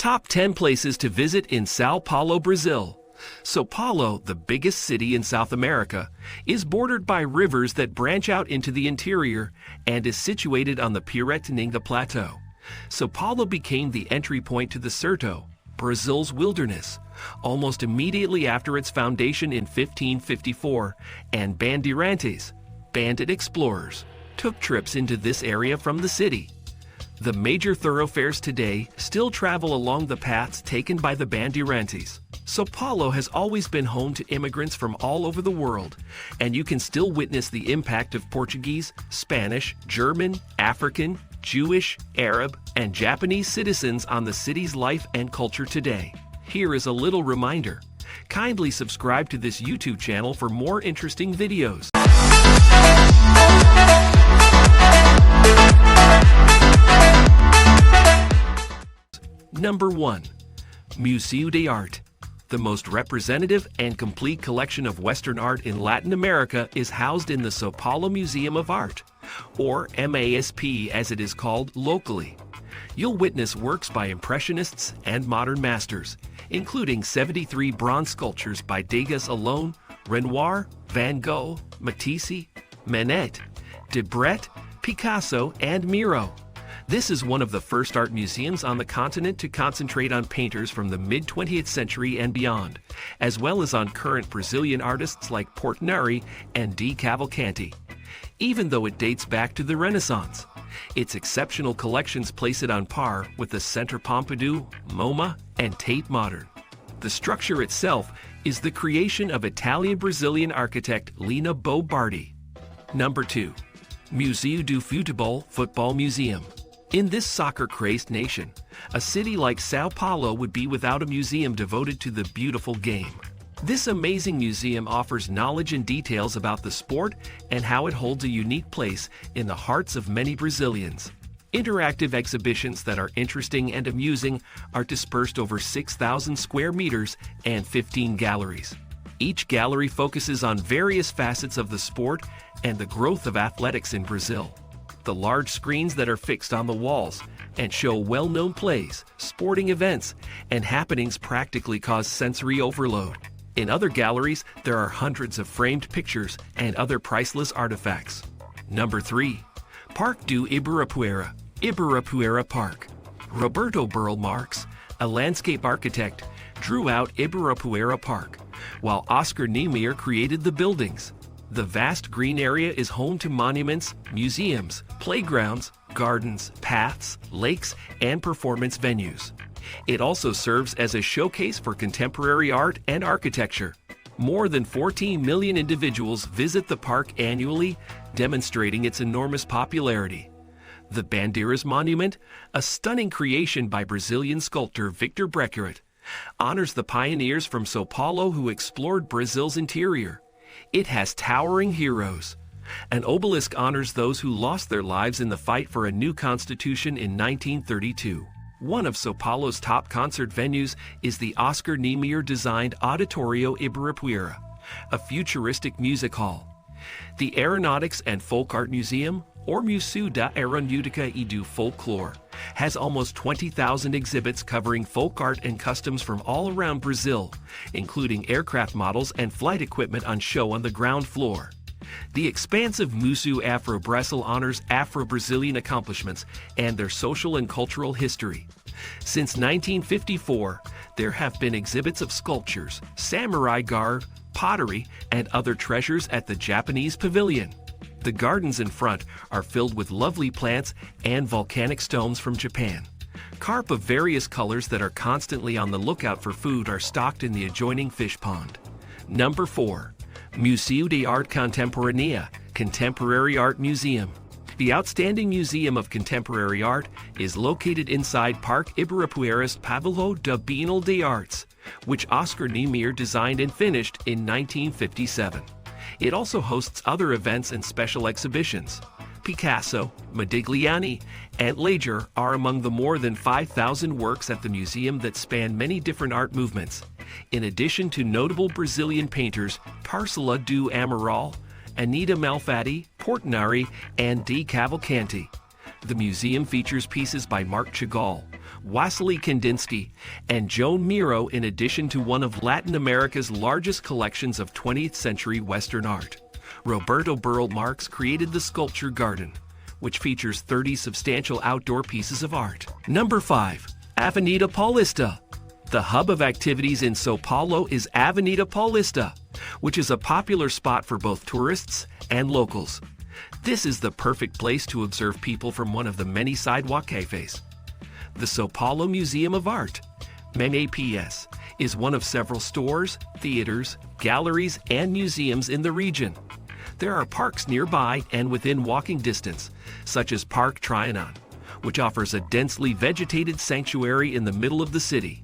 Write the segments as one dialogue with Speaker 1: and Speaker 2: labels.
Speaker 1: Top 10 places to visit in Sao Paulo, Brazil. Sao Paulo, the biggest city in South America, is bordered by rivers that branch out into the interior and is situated on the Piratininga Plateau. Sao Paulo became the entry point to the Sertão, Brazil's wilderness, almost immediately after its foundation in 1554, and bandeirantes, bandit explorers, took trips into this area from the city. The major thoroughfares today still travel along the paths taken by the bandeirantes. Sao Paulo has always been home to immigrants from all over the world, and you can still witness the impact of Portuguese, Spanish, German, African, Jewish, Arab, and Japanese citizens on the city's life and culture today. Here is a little reminder. Kindly subscribe to this YouTube channel for more interesting videos. Number 1. Museu de Arte. The most representative and complete collection of Western art in Latin America is housed in the Sao Paulo Museum of Art, or MASP as it is called locally. You'll witness works by Impressionists and modern masters, including 73 bronze sculptures by Degas alone, Renoir, Van Gogh, Matisse, Manet, Debret, Picasso, and Miro. This is one of the first art museums on the continent to concentrate on painters from the mid-20th century and beyond, as well as on current Brazilian artists like Portinari and D. Cavalcanti. Even though it dates back to the Renaissance, its exceptional collections place it on par with the Centre Pompidou, MoMA, and Tate Modern. The structure itself is the creation of Italian-Brazilian architect Lina Bobardi. Number 2. Museu do Futebol Football Museum. In this soccer-crazed nation, a city like Sao Paulo would be without a museum devoted to the beautiful game. This amazing museum offers knowledge and details about the sport and how it holds a unique place in the hearts of many Brazilians. Interactive exhibitions that are interesting and amusing are dispersed over 6,000 square meters and 15 galleries. Each gallery focuses on various facets of the sport and the growth of athletics in Brazil. The large screens that are fixed on the walls and show well-known plays, sporting events, and happenings practically cause sensory overload. In other galleries, there are hundreds of framed pictures and other priceless artifacts. Number 3. Parque do Ibirapuera, Ibirapuera Park. Roberto Burle Marx, a landscape architect, drew out Ibirapuera Park, while Oscar Niemeyer created the buildings. The vast green area is home to monuments, museums, playgrounds, gardens, paths, lakes, and performance venues. It also serves as a showcase for contemporary art and architecture. More than 14 million individuals visit the park annually, demonstrating its enormous popularity. The Bandeiras Monument, a stunning creation by Brazilian sculptor Victor Breckeret, honors the pioneers from Sao Paulo who explored Brazil's interior. It has towering heroes. An obelisk honors those who lost their lives in the fight for a new constitution in 1932. One of Sao Paulo's top concert venues is the Oscar Niemeyer-designed Auditorio Ibirapuera, a futuristic music hall. The Aeronautics and Folk Art Museum, or Museu da Aeronautica e do Folclore, has almost 20,000 exhibits covering folk art and customs from all around Brazil, including aircraft models and flight equipment on show on the ground floor. The expansive Museu Afro-Brasil honors Afro-Brazilian accomplishments and their social and cultural history. Since 1954, there have been exhibits of sculptures, samurai garb, pottery, and other treasures at the Japanese Pavilion. The gardens in front are filled with lovely plants and volcanic stones from Japan. Carp of various colors that are constantly on the lookout for food are stocked in the adjoining fish pond. Number 4. Museu de Arte Contemporânea, Contemporary Art Museum. The outstanding Museum of Contemporary Art is located inside Parque Ibirapuera's Pavilhão da Bienal de Artes, which Oscar Niemeyer designed and finished in 1957. It also hosts other events and special exhibitions. Picasso, Modigliani, and Lager are among the more than 5,000 works at the museum that span many different art movements, in addition to notable Brazilian painters Tarsila do Amaral, Anita Malfatti, Portinari, and D. Cavalcanti. The museum features pieces by Marc Chagall, Wassily Kandinsky, and Joan Miro, in addition to one of Latin America's largest collections of 20th century Western art. Roberto Burle Marx created the Sculpture Garden, which features 30 substantial outdoor pieces of art. Number 5. Avenida Paulista. The hub of activities in Sao Paulo is Avenida Paulista, which is a popular spot for both tourists and locals. This is the perfect place to observe people from one of the many sidewalk cafes. The Sao Paulo Museum of Art, MEMAPS, is one of several stores, theaters, galleries, and museums in the region. There are parks nearby and within walking distance, such as Park Trianon, which offers a densely vegetated sanctuary in the middle of the city.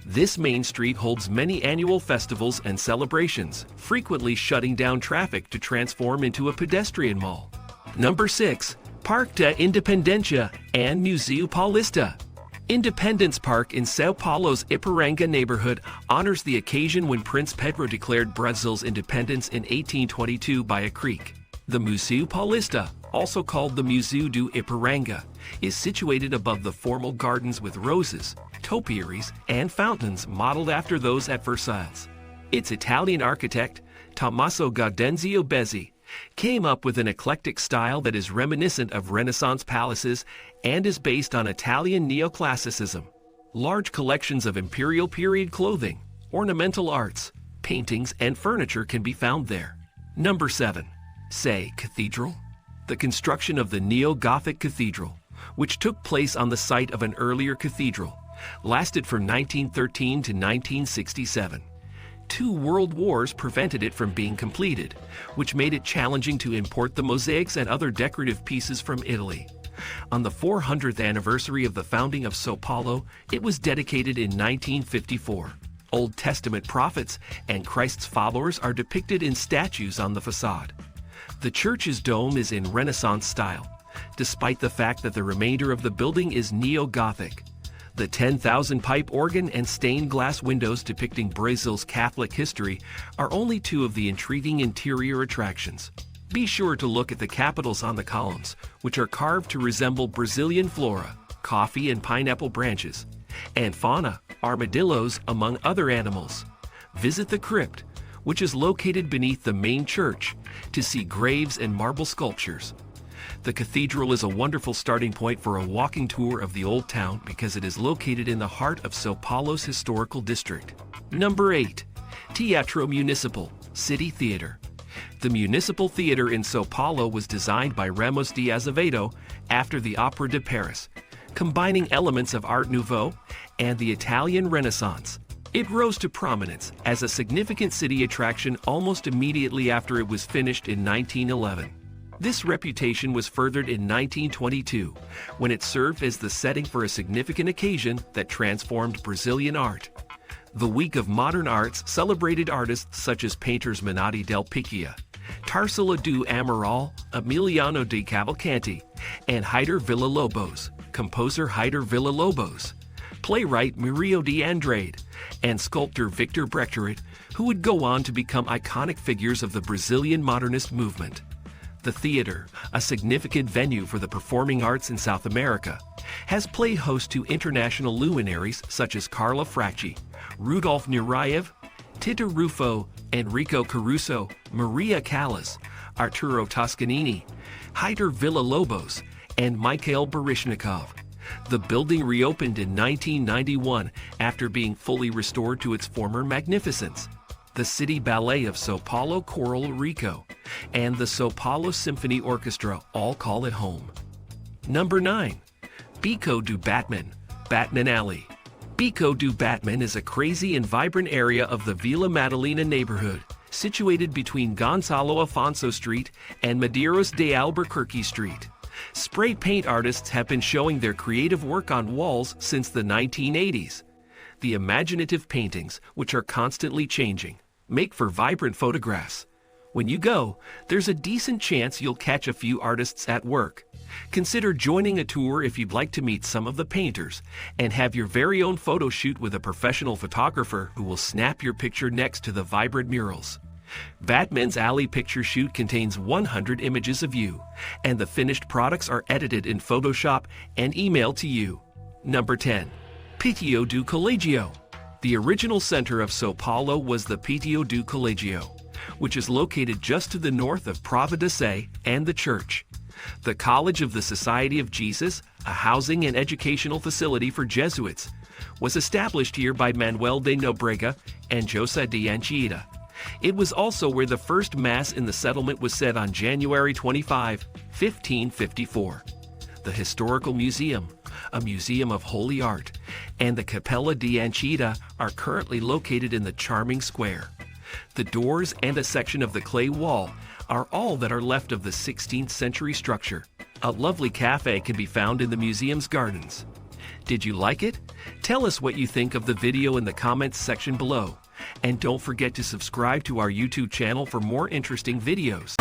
Speaker 1: This main street holds many annual festivals and celebrations, frequently shutting down traffic to transform into a pedestrian mall. Number 6. Parque da Independencia and Museu Paulista. Independence Park in Sao Paulo's Ipiranga neighborhood honors the occasion when Prince Pedro declared Brazil's independence in 1822 by a creek. The Museu Paulista, also called the Museu do Ipiranga, is situated above the formal gardens with roses, topiaries, and fountains modeled after those at Versailles. Its Italian architect, Tommaso Gaudenzio Bezzi, came up with an eclectic style that is reminiscent of Renaissance palaces and is based on Italian neoclassicism. Large collections of imperial period clothing, ornamental arts, paintings, and furniture can be found there. Number 7. Sé Cathedral. The construction of the Neo-Gothic cathedral, which took place on the site of an earlier cathedral, lasted from 1913 to 1967. 2 world wars prevented it from being completed, which made it challenging to import the mosaics and other decorative pieces from Italy. On the 400th anniversary of the founding of Sao Paulo, it was dedicated in 1954. Old Testament prophets and Christ's followers are depicted in statues on the facade. The church's dome is in Renaissance style, despite the fact that the remainder of the building is neo-Gothic. The 10,000 pipe organ and stained glass windows depicting Brazil's Catholic history are only 2 of the intriguing interior attractions. Be sure to look at the capitals on the columns, which are carved to resemble Brazilian flora, coffee and pineapple branches, and fauna, armadillos, among other animals. Visit the crypt, which is located beneath the main church, to see graves and marble sculptures. The cathedral is a wonderful starting point for a walking tour of the Old Town because it is located in the heart of Sao Paulo's historical district. Number 8. Teatro Municipal, City Theater. The Municipal Theater in Sao Paulo was designed by Ramos de Azevedo after the Opera de Paris, combining elements of Art Nouveau and the Italian Renaissance. It rose to prominence as a significant city attraction almost immediately after it was finished in 1911. This reputation was furthered in 1922, when it served as the setting for a significant occasion that transformed Brazilian art. The Week of Modern Arts celebrated artists such as painters Menotti del Picchia, Tarsila do Amaral, Emiliano de Cavalcanti, and Heitor Villa-Lobos, composer Heitor Villa-Lobos, playwright Murillo de Andrade, and sculptor Victor Brecheret, who would go on to become iconic figures of the Brazilian modernist movement. The theater, a significant venue for the performing arts in South America, has played host to international luminaries such as Carla Fracci, Rudolf Nureyev, Tito Ruffo, Enrico Caruso, Maria Callas, Arturo Toscanini, Heitor Villa-Lobos, and Mikhail Baryshnikov. The building reopened in 1991 after being fully restored to its former magnificence. The City Ballet of Sao Paulo Choral Rico, and the Sao Paulo Symphony Orchestra all call it home. Number 9. Bico do Batman, Batman Alley. Bico do Batman is a crazy and vibrant area of the Vila Madalena neighborhood, situated between Gonçalo Afonso Street and Medeiros de Albuquerque Street. Spray paint artists have been showing their creative work on walls since the 1980s. The imaginative paintings, which are constantly changing, make for vibrant photographs. When you go, there's a decent chance you'll catch a few artists at work. Consider joining a tour if you'd like to meet some of the painters and have your very own photo shoot with a professional photographer who will snap your picture next to the vibrant murals. Batman's Alley picture shoot contains 100 images of you, and the finished products are edited in Photoshop and emailed to you. Number 10. Pio du Collegio. The original center of Sao Paulo was the Pio du Collegio, which is located just to the north of Prava de Sé and the church. The College of the Society of Jesus, a housing and educational facility for Jesuits, was established here by Manuel de Nobrega and José de Anchieta. It was also where the first Mass in the settlement was said on January 25, 1554. The Historical Museum, a museum of holy art, and the Capella de Anchieta are currently located in the charming square. The doors and a section of the clay wall are all that are left of the 16th century structure. A lovely cafe can be found in the museum's gardens. Did you like it? Tell us what you think of the video in the comments section below. And don't forget to subscribe to our YouTube channel for more interesting videos.